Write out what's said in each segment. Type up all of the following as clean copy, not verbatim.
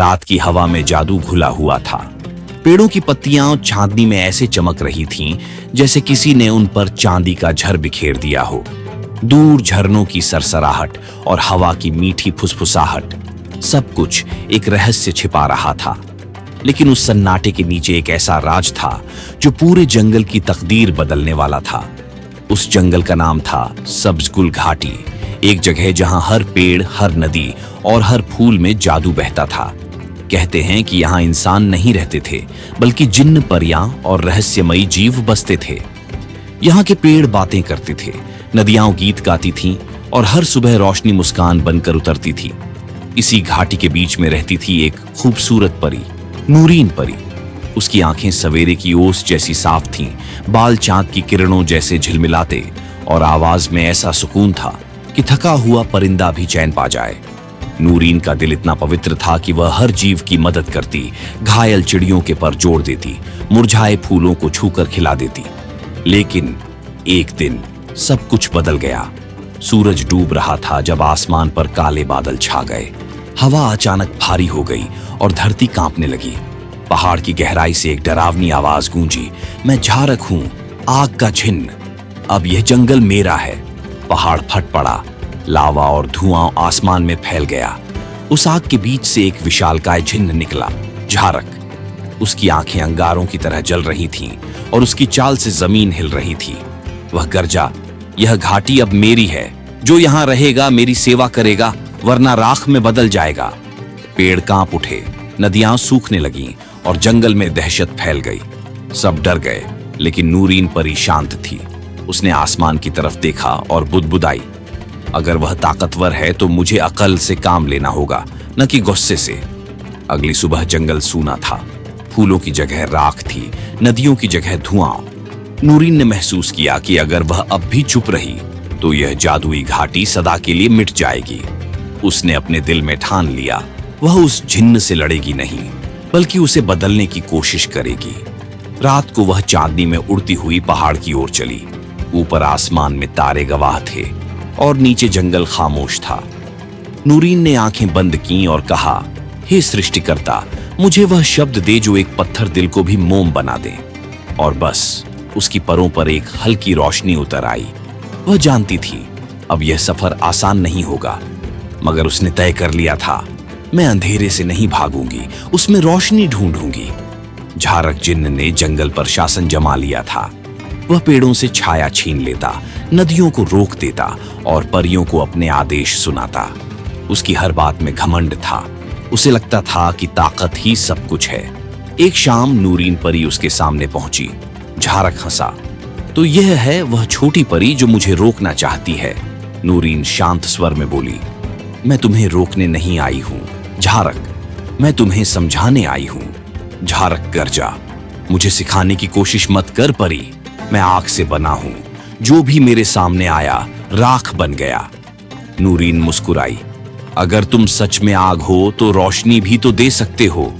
रात की हवा में जादू घुला हुआ था। पेड़ों की पत्तियां चांदनी में ऐसे चमक रही थीं जैसे किसी ने उन पर चांदी का झर बिखेर दिया हो। दूर झरनों की सरसराहट और हवा की मीठी फुसफुसाहट, सब कुछ एक रहस्य छिपा रहा था। लेकिन उस सन्नाटे के नीचे एक ऐसा राज था जो पूरे जंगल की तकदीर बदलने वाला था। उस जंगल का नाम था सब्जगुल घाटी, एक जगह जहां हर पेड़, हर नदी और हर फूल में जादू बहता था। कहते हैं कि यहाँ इंसान नहीं रहते थे, बल्कि जिन्न, परियां और रहस्यमयी जीव बसते थे। यहाँ के पेड़ बातें करते थे, नदियां गीत गाती थीं और हर सुबह रोशनी मुस्कान बनकर उतरती थी। इसी घाटी के बीच में रहती थी एक खूबसूरत परी, नूरीन परी। उसकी आंखें सवेरे की ओस जैसी साफ थीं, बाल चांद की किरणों जैसे झिलमिलाते और आवाज में ऐसा सुकून था कि थका हुआ परिंदा भी चैन पा जाए। नूरीन का दिल इतना पवित्र था कि वह हर जीव की मदद करती, घायल चिड़ियों के पर जोड़ देती, मुरझाए फूलों को छूकर खिला देती। लेकिन एक दिन सब कुछ बदल गया। सूरज डूब रहा था जब आसमान पर काले बादल छा गए। हवा अचानक भारी हो गई और धरती कांपने लगी। पहाड़ की गहराई से एक डरावनी आवाज गूंजी, मैं झारक हूं, आग का छिन्न, अब यह जंगल मेरा है। पहाड़ फट पड़ा, लावा और धुआं आसमान में फैल गया। उस आग के बीच से एक विशालकाय छिन्न निकला, झारक। उसकी आंखें अंगारों की तरह जल रही थीं और उसकी चाल से जमीन हिल रही थी। वह गरजा, यह घाटी अब मेरी है, जो यहां रहेगा मेरी सेवा करेगा, वरना राख में बदल जाएगा। पेड़ कांप उठे, नदियां सूखने लगीं और जंगल में दहशत फैल गई। सब डर गए, लेकिन नूरीन परी शांत थी। उसने आसमान की तरफ देखा और बुदबुदाई, अगर वह ताकतवर है तो मुझे अकल से काम लेना होगा, न कि गुस्से से। अगली सुबह जंगल सूना था, फूलों की जगह राख थी, नदियों की जगह धुआं। नूरीन ने महसूस किया कि अगर वह अब भी चुप रही तो यह जादुई घाटी सदा के लिए मिट जाएगी। उसने अपने दिल में ठान लिया, वह उस जिन्न से लड़ेगी नहीं, बल्कि उसे बदलने की कोशिश करेगी। रात को वह चांदनी में उड़ती हुई पहाड़ की ओर चली। ऊपर आसमान में तारे गवाह थे और नीचे जंगल खामोश था। नूरीन ने आंखें बंद कीं और कहा, हे सृष्टिकर्ता, मुझे वह शब्द दे जो एक पत्थर दिल को भी मोम बना दे। और बस उसकी परों पर एक हल्की रोशनी उतर आई। वह जानती थी अब यह सफर आसान नहीं होगा, मगर उसने तय कर लिया था, मैं अंधेरे से नहीं भागूंगी, उसमें रोशनी ढूंढूंगी। झारक जिन्न ने जंगल पर शासन जमा लिया था। वह पेड़ों से छाया छीन लेता, नदियों को रोक देता और परियों को अपने आदेश सुनाता। उसकी हर बात में घमंड था। उसे लगता था कि ताकत ही सब कुछ है। एक शाम नूरीन परी उसके सामने पहुंची। झारक हंसा, तो यह है वह छोटी परी जो मुझे रोकना चाहती है। नूरीन शांत स्वर में बोली, मैं तुम्हें रोकने नहीं आई हूं झारक, मैं तुम्हें समझाने आई हूं। झारक गरजा, मुझे सिखाने की कोशिश मत कर परी, मैं आग से बना हूं, जो भी मेरे सामने आया राख बन गया। नूरीन मुस्कुराई, अगर तुम सच में आग हो तो रोशनी भी तो दे सकते हो।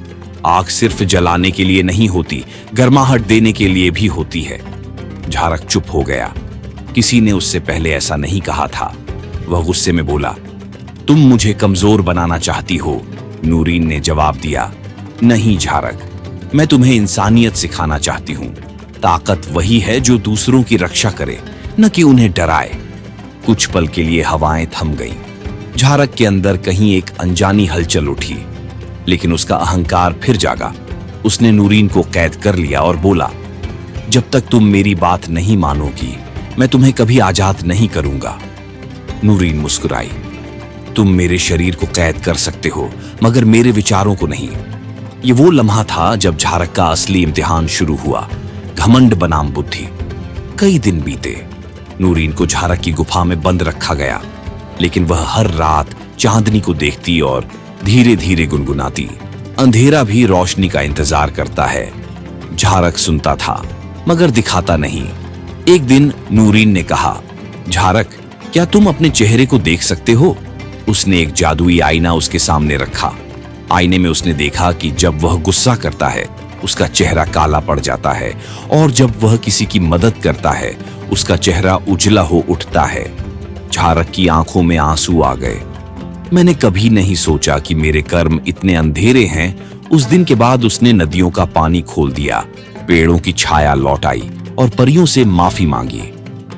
आग सिर्फ जलाने के लिए नहीं होती, गर्माहट देने के लिए भी होती है। झारक चुप हो गया। किसी ने उससे पहले ऐसा नहीं कहा था। वह गुस्से में बोला, तुम मुझे कमजोर बनाना चाहती हो। नूरीन ने जवाब दिया, नहीं झारक, मैं तुम्हें इंसानियत सिखाना चाहती हूँ। ताकत वही है जो दूसरों की रक्षा करे, न कि उन्हें डराए। कुछ पल के लिए हवाएं थम गईं। झारक के अंदर कहीं एक अनजानी हलचल उठी, लेकिन उसका अहंकार फिर जागा। उसने नूरीन को कैद कर लिया और बोला, जब तक तुम मेरी बात नहीं मानोगी, मैं तुम्हें कभी आजाद नहीं करूंगा। नूरीन मुस्कुराई, तुम मेरे शरीर को कैद कर सकते हो, मगर मेरे विचारों को नहीं। ये वो लम्हा था जब झारक का असली इम्तिहान शुरू हुआ, घमंड बनाम बुद्धि। कई दिन बीते। नूरीन को झारक की गुफा में बंद रखा गया, लेकिन वह हर रात चांदनी को देखती और धीरे धीरे गुनगुनाती, अंधेरा भी रोशनी का इंतजार करता है। झारक सुनता था मगर दिखाता नहीं। एक दिन नूरीन ने कहा, झारक, क्या तुम अपने चेहरे को देख सकते हो? उसने एक जादुई आईना उसके सामने रखा। आईने में उसने देखा कि जब वह गुस्सा करता है उसका चेहरा काला पड़ जाता है, और जब वह किसी की मदद करता है उसका चेहरा उजला हो उठता है। झारक की आंखों में आंसू आ गए। मैंने कभी नहीं सोचा कि मेरे कर्म इतने अंधेरे हैं। उस दिन के बाद उसने नदियों का पानी खोल दिया, पेड़ों की छाया लौट आई और परियों से माफी मांगी।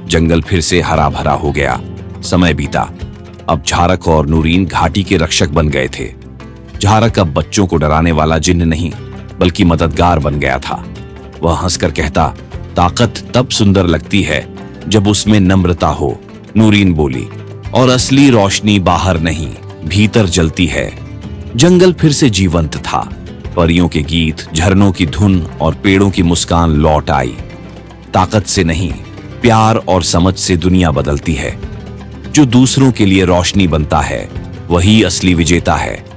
जंगल फिर से हरा भरा हो गया। समय बीता। अब झारक और नूरीन घाटी के रक्षक बन गए थे। झारक अब बच्चों को डराने वाला जिन्न नहीं बल्कि मददगार बन गया था। वह हंसकर कहता, ताकत तब सुंदर लगती है जब उसमें नम्रता हो। नूरीन बोली, और असली रोशनी बाहर नहीं भीतर जलती है। जंगल फिर से जीवंत था। परियों के गीत, झरनों की धुन और पेड़ों की मुस्कान लौट आई। ताकत से नहीं, प्यार और समझ से दुनिया बदलती है। जो दूसरों के लिए रोशनी बनता है वही असली विजेता है।